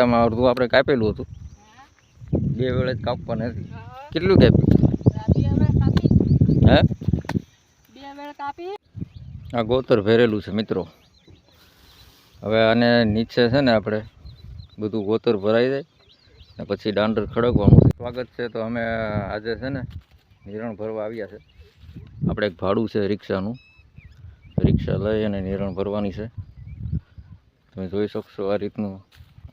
આમાં અડધું આપણે કાપેલું હતું, બે વેળે જ કાપવા નથી. કેટલું કાપ્યું? હે, આ ગોતર ભરેલું છે મિત્રો. હવે આને નીચે છે ને આપણે બધું ગોતર ભરાઈ જાય ને પછી દાંડર ખડકવાનું છે. સ્વાગત છે. તો અમે આજે છે ને નિરણ ભરવા આવ્યા છે. આપણે એક ભાડું છે રિક્ષાનું, રિક્ષા લઈ અને નિરણ ભરવાની છે. તમે જોઈ શકશો આ રીતનું.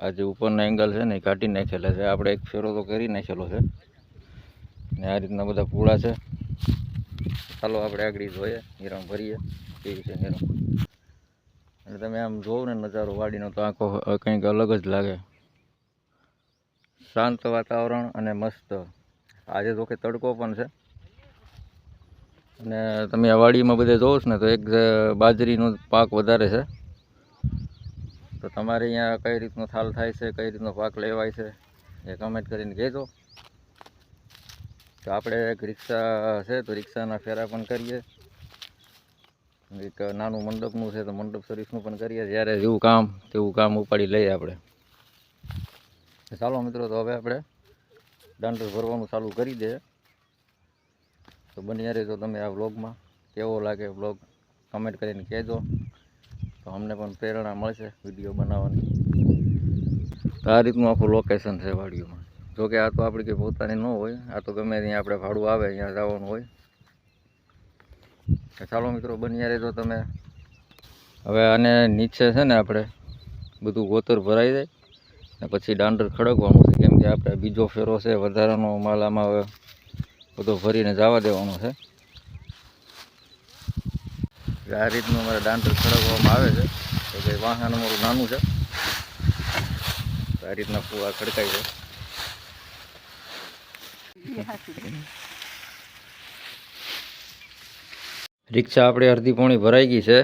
આ જે ઉપરના એંગલ છે ને એ કાઢી નાખેલા છે. આપણે એક ફેરો તો કરી નાખેલો છે ને આ રીતના બધા પૂળા છે. ચાલો આપણે આગળ જોઈએ, નિરણ ભરીએ કેવી છે નિરણ. અને તમે આમ જોવો ને નજારો વાડીનો તો આખો કંઈક અલગ જ લાગે. શાંત વાતાવરણ અને મસ્ત. આજે તો કે તડકો પણ છે. અને તમે આ વાડીમાં બધે જોવો છો ને તો એક બાજરીનો પાક વધારે છે. તો તમારે અહીંયા કઈ રીતનો થાલ થાય છે, કઈ રીતનો પાક લેવાય છે એ કમેન્ટ કરીને કહેજો. તો આપણે એક રિક્ષા છે તો રિક્ષાના ફેરા પણ કરીએ. એક નાનું મંડપનું છે તો મંડપ સર્વિસનું પણ કરીએ. જ્યારે જેવું કામ તેવું કામ ઉપાડી લઈએ આપણે. ચાલો મિત્રો, તો હવે આપણે દાંડર ભરવાનું ચાલુ કરી દઈએ. તો બની રહેજો તમે આ વ્લોગમાં. કેવો લાગે વ્લોગ કમેન્ટ કરીને કહેજો, તો અમને પણ પ્રેરણા મળશે વિડીયો બનાવવાની. તો આ રીતનું આખું લોકેશન છે વાડીઓમાં. જોકે આ તો આપણી કંઈ પોતાની ન હોય, આ તો ગમે ત્યાં આપણે ભાડું આવે ત્યાં જવાનું હોય. ચાલો મિત્રો, બન્યા રહેજો તમે. હવે આને નીચે છે ને આપણે બધું ગોતર ભરાઈ જાય ને પછી દાંડર ખડકવાનું છે. કેમ કે આપણે બીજો ફેરો છે, વધારાનો માલ આમાં હવે બધો ભરીને જવા દેવાનો છે. આ રીતનું અમારે દાંડર ખડકવામાં આવે છે. તો કે વાહન અમારું નાનું છે, આ રીતના પૂરા ખડકાય છે. રિક્ષા આપણે અડધી પોણી ભરાઈ ગઈ છે.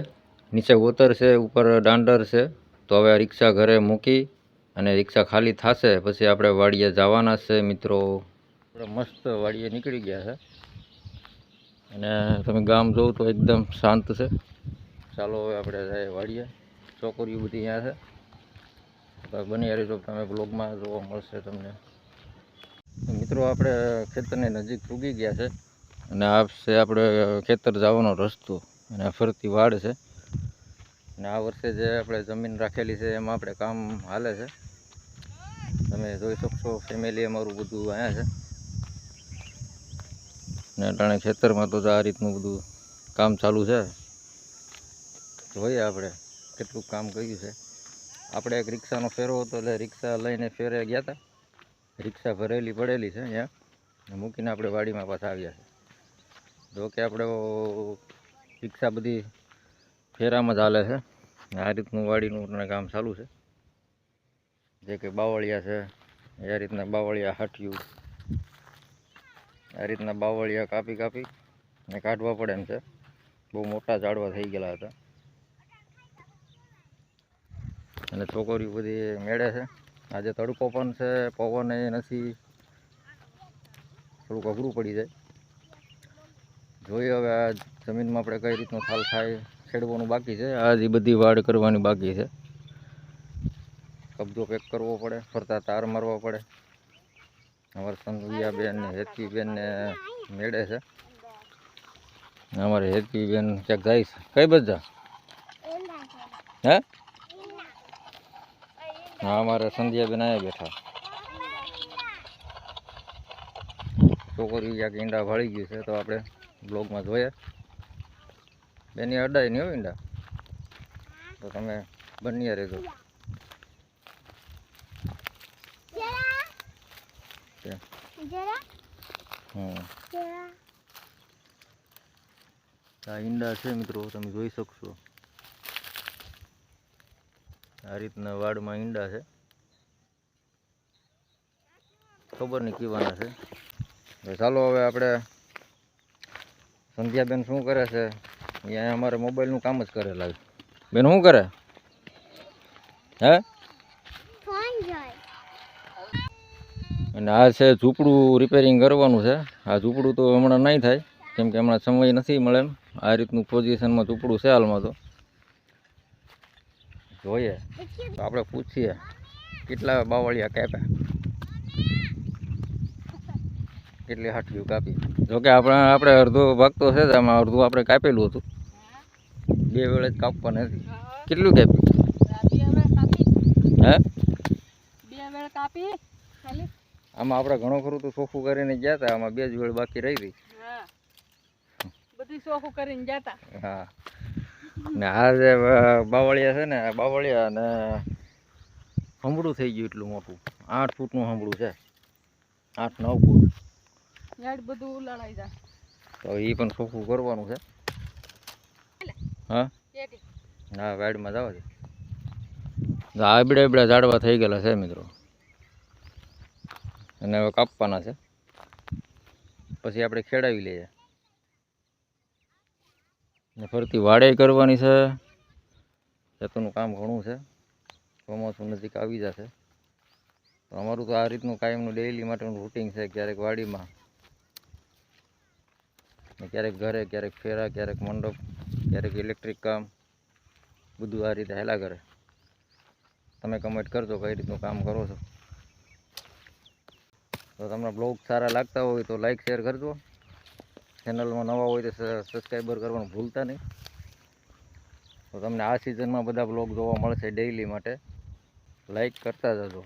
નીચે ગોતર છે, ઉપર દાંડર છે. તો હવે રિક્ષા ઘરે મૂકી અને રિક્ષા ખાલી થશે પછી આપણે વાડીએ જવાના છે મિત્રો. આપણે મસ્ત વાડીએ નીકળી ગયા છે અને તમે ગામ જોવો તો એકદમ શાંત છે. ચાલો હવે આપણે જઈએ વાડીએ. છોકરીઓ બધી અહીંયા છે. બની રહેજો તમે બ્લોગમાં, જોવા મળશે તમને. મિત્રો આપણે ખેતરની નજીક પૂગી ગયા છે અને આ છે આપણે ખેતર જવાનો રસ્તો અને ફરતી વાડ છે. અને આ વર્ષે જે આપણે જમીન રાખેલી છે એમાં આપણે કામ હાલે છે. તમે જોઈ શકશો ફેમિલી અમારું બધું અહીંયા છે. ને અટાણે ખેતરમાં તો આ રીતનું બધું કામ ચાલુ છે. જોઈએ આપણે કેટલું કામ કર્યું છે. આપણે એક રિક્ષાનો ફેરો હતો એટલે રિક્ષા લઈને ફેરે ગયા હતા. રિક્ષા ભરેલી પડેલી છે અહીંયા મૂકીને આપણે વાડીમાં પાછા આવ્યા છે. જો કે આપણે રિક્ષા બધી ફેરામાં જ હાલે છે. આ રીતનું વાડીનું કામ ચાલુ છે. જે કે બાવળિયા છે, એ રીતના બાવળિયા હાટ્યું, આ રીતના બાવળિયા કાપી કાપી ને કાઢવા પડે એમ છે. બહુ મોટા ઝાડવા થઈ ગયેલા હતા અને છોકરીઓ બધી મેળે છે. આજે તડકો પણ છે, પવન એ નથી, થોડુંક અઘરું પડી જાય. જોઈએ હવે આ જમીનમાં આપણે કઈ રીતનો થાલ થાય. ખેડવાનું બાકી છે, આ જ બધી વાડ કરવાની બાકી છે. કબજો પેક કરવો પડે, ફરતા તાર મારવા પડે. અમારા સંધિયાબેન ને હેતવીબેનને મેળે છે. અમારે હેતવીબેન ક્યાંક જાય છે. કઈ બધા હે? હા, અમારે સંધ્યાબેન અહીંયા બેઠા. છોકરી ક્યાંક ઈંડા ભાળી ગયું છે તો આપણે બ્લોગમાં જોઈએ. બેની અડાય નહીં હોય ઈંડા, તો તમે બન્યા રહેજો. આ ઈંડા છે મિત્રો, તમે જોઈ શકશો. આ રીતના વાડમાં ઈંડા છે. ખબર નહીં કીવાના છે. ચાલો હવે આપણે સંધ્યાબેન શું કરે છે? અહીંયા અમારે મોબાઈલનું કામ જ કરેલા છે. બેન શું કરે? હે? અને આ છે ઝૂંપડું રિપેરિંગ કરવાનું છે. આ ઝૂંપડું તો હમણાં નહીં થાય કેમ કે હમણાં સમય નથી મળે એમ. આ રીતનું પોઝિશનમાં ઝૂંપડું છે હાલમાં. તો જોઈએ તો આપણે પૂછીએ કેટલા બાવળિયા કાપ્યા, કેટલી હાટલીઓ કાપી. જોકે આપણે અડધો ભાગ તો છે જ, આમાં અડધું આપણે કાપેલું હતું, 2 વેળે જ કાપવા નથી. કેટલું કાપ્યું? હે, 2 વેળ કાપી ખાલી. આમાં આપણે ઘણું ખરું તો ચોખ્ખું કરીને ગયા હતા, આમાં 2 જ વેળ બાકી રહી ગઈ. હા, બધું ચોખ્ખું કરીને જતા. હા, ને આ જે બાવળિયા છે ને, આ બાવળિયા ને હંબડું થઈ ગયું એટલું મોટું, 8 ફૂટનું હંબડું છે, 8-9 ફૂટ. યાડ બધું ઉલાળાઈ જાય. તો એ પણ ચોખ્ખું કરવાનું છે. હા હા, વાડમાં જવા દે. આબડા ઝાડવા થઈ ગયેલા છે મિત્રો, અને હવે કાપવાના છે, પછી આપણે ખેડાવી લઈએ. ને ફરતી વાડે કરવાની છે. ખેતરનું કામ ઘણું છે, ચોમાસું નજીક આવી જશે. તો અમારું તો આ રીતનું કાયમનું ડેઈલી માટેનું રૂટિંગ છે. ક્યારેક વાડીમાં, ક્યારેક ઘરે, ક્યારેક ફેરા, ક્યારેક મંડપ, ક્યારેક ઇલેક્ટ્રિક કામ, બધું આ રીતે હેલા કરે. તમે કમેન્ટ કરજો કઈ રીતનું કામ કરો છો. તો તમને બ્લોગ સારા લાગતા હોય તો લાઈક શેર કરજો. ચેનલમાં નવા હોય તો સબસ્ક્રાઈબર કરવાનું ભૂલતા નહીં. તો તમને આ સિઝનમાં બધા બ્લોગ જોવા મળશે ડેઈલી માટે. લાઈક કરતા જજો.